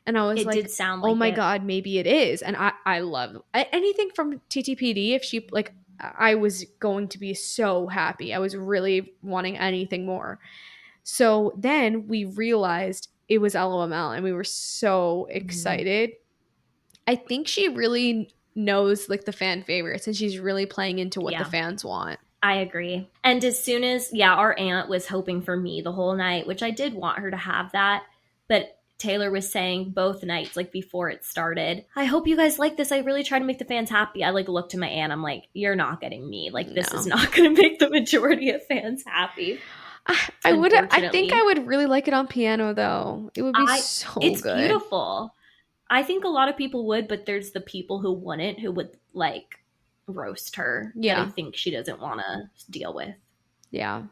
And I was It like, did sound like "Oh my it. god, maybe it is." And I love anything from TTPD. If she like, I was going to be so happy. I was really wanting anything more. So then we realized it was LOML, and we were so excited. I think she really knows like the fan favorites, and she's really playing into what the fans want. I agree. And as soon as, our aunt was hoping for me the whole night, which I did want her to have that. But Taylor was saying both nights, like before it started, I hope you guys like this. I really try to make the fans happy. I like looked to my aunt. I'm like, you're not getting me. Like, this is not going to make the majority of fans happy. I think I would really like it on piano though. It would be so good. It's beautiful. I think a lot of people would, but there's the people who wouldn't, who would like roast her. Yeah. That I think she doesn't want to deal with. Yeah.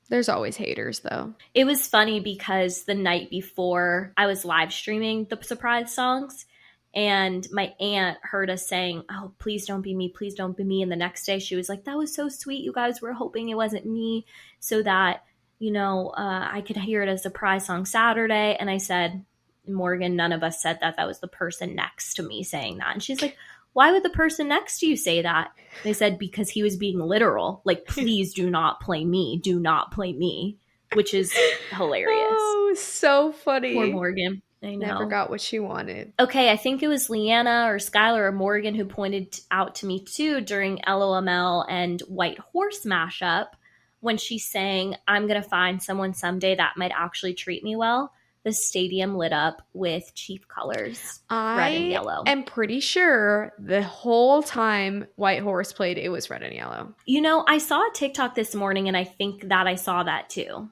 There's always haters though. It was funny because the night before I was live streaming the surprise songs and my aunt heard us saying, oh, please don't be me. Please don't be me. And the next day she was like, that was so sweet. You guys were hoping it wasn't me so that, I could hear it as a surprise song Saturday. And I said, Morgan, none of us said that. That was the person next to me saying that. And she's like, why would the person next to you say that? They said, because he was being literal. Like, please do not play me. Do not play me. Which is hilarious. Oh, so funny. Poor Morgan. I know. Never got what she wanted. Okay, I think it was Leanna or Skylar or Morgan who pointed out to me too during LOML and White Horse mashup when she sang, I'm going to find someone someday that might actually treat me well. The stadium lit up with Chief colors, red and yellow. I'm pretty sure the whole time White Horse played, it was red and yellow. I saw a TikTok this morning, and I think that I saw that too.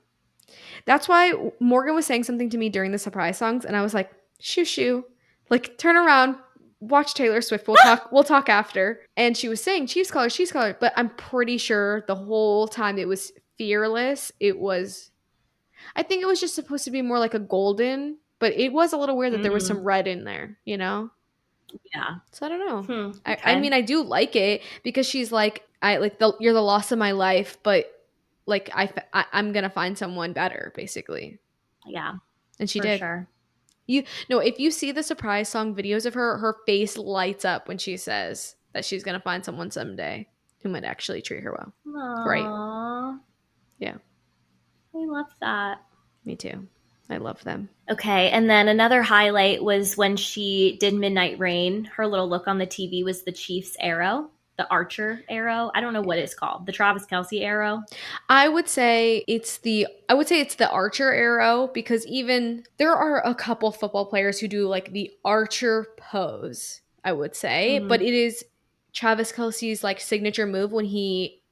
That's why Morgan was saying something to me during the surprise songs, and I was like, shoo. Like, turn around, watch Taylor Swift. We'll talk after. And she was saying Chiefs color, but I'm pretty sure the whole time it was Fearless. I think it was just supposed to be more like a golden, but it was a little weird that there was some red in there, Yeah. So I don't know. Okay. I mean, I do like it because she's like, you're the loss of my life, but like I'm gonna find someone better, basically. Yeah. And she did. Sure. If you see the surprise song videos of her face lights up when she says that she's gonna find someone someday who might actually treat her well. Aww. Right. Yeah. I love that. Me too. I love them. Okay, and then another highlight was when she did Midnight Rain. Her little look on the TV was the Chiefs arrow, the Archer arrow. I don't know what it's called. The Travis Kelce arrow. I would say it's the Archer arrow, because even there are a couple football players who do like the Archer pose, I would say, but it is Travis Kelce's like signature move when he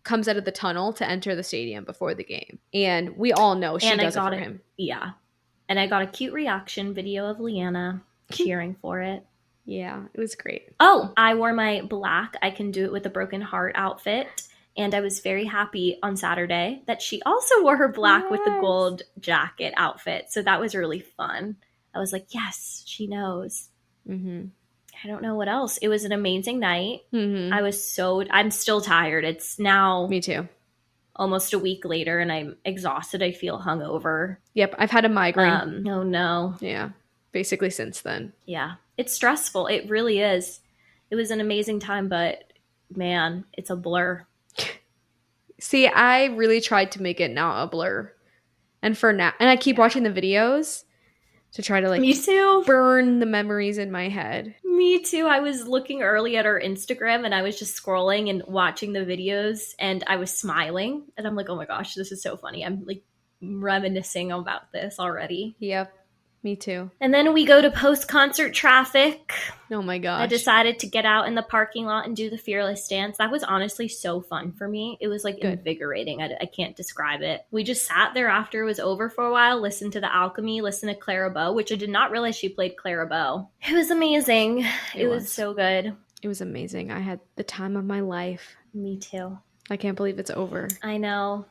comes out of the tunnel to enter the stadium before the game. And we all know she does it for him. Yeah. And I got a cute reaction video of Leanna cheering for it. Yeah, it was great. Oh, I wore my black I Can Do It With a Broken Heart outfit. And I was very happy on Saturday that she also wore her black with the gold jacket outfit. So that was really fun. I was like, yes, she knows. Mm-hmm. I don't know what else. It was an amazing night. Mm-hmm. I'm still tired. It's now Me too. Almost a week later and I'm exhausted. I feel hungover. Yep, I've had a migraine. Oh no. Yeah, basically since then. Yeah, it's stressful. It really is. It was an amazing time, but man, it's a blur. See, I really tried to make it not a blur. And for now, and I keep watching the videos to try to like Me too. burn the memories in my head. Me too. I was looking early at our Instagram and I was just scrolling and watching the videos and I was smiling and I'm like, oh my gosh, this is so funny. I'm like reminiscing about this already. Yep, me too. And then we go to post-concert traffic. Oh my gosh. I decided to get out in the parking lot and do the Fearless dance. That was honestly so fun for me. It was like invigorating. I can't describe it. We just sat there after it was over for a while, listened to The Alchemy, listened to Clara Bow, which I did not realize she played Clara Bow. It was amazing. It was so good. It was amazing. I had the time of my life. Me too. I can't believe it's over. I know.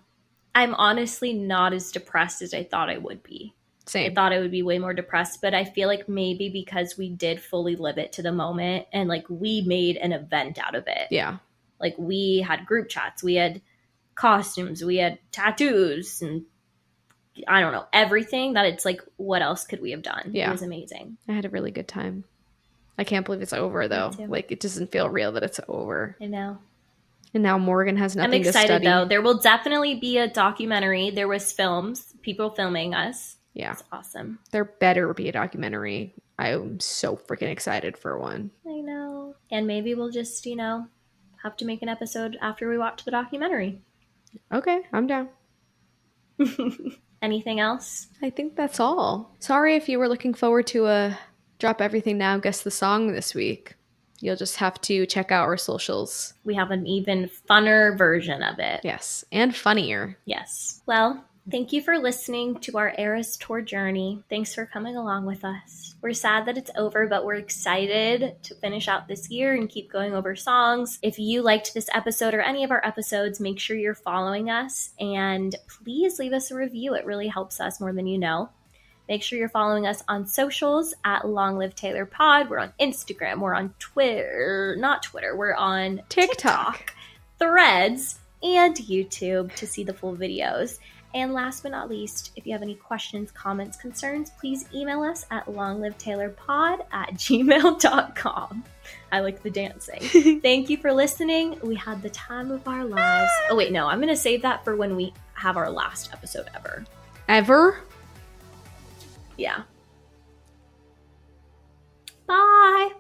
I'm honestly not as depressed as I thought I would be. Same. I thought I would be way more depressed, but I feel like maybe because we did fully live it to the moment and like we made an event out of it. Yeah. Like we had group chats, we had costumes, we had tattoos and I don't know, everything that it's like, what else could we have done? Yeah. It was amazing. I had a really good time. I can't believe it's over though. Like it doesn't feel real that it's over. I know. And now Morgan has nothing to study. I'm excited though. There will definitely be a documentary. There was films, people filming us. Yeah. It's awesome. There better be a documentary. I'm so freaking excited for one. I know. And maybe we'll just, have to make an episode after we watch the documentary. Okay, I'm down. Anything else? I think that's all. Sorry if you were looking forward to a Drop Everything Now, Guess the Song this week. You'll just have to check out our socials. We have an even funner version of it. Yes, and funnier. Yes. Well, thank you for listening to our Eras Tour journey. Thanks for coming along with us. We're sad that it's over, but we're excited to finish out this year and keep going over songs. If you liked this episode or any of our episodes, make sure you're following us and please leave us a review. It really helps us more than you know. Make sure you're following us on socials at Long Live Taylor Pod. We're on Instagram. We're on Twitter. Not Twitter. We're on TikTok, Threads, and YouTube to see the full videos. And last but not least, if you have any questions, comments, concerns, please email us at longlivetaylorpod@gmail.com. I like the dancing. Thank you for listening. We had the time of our lives. Oh, wait, no. I'm going to save that for when we have our last episode ever. Ever? Yeah. Bye.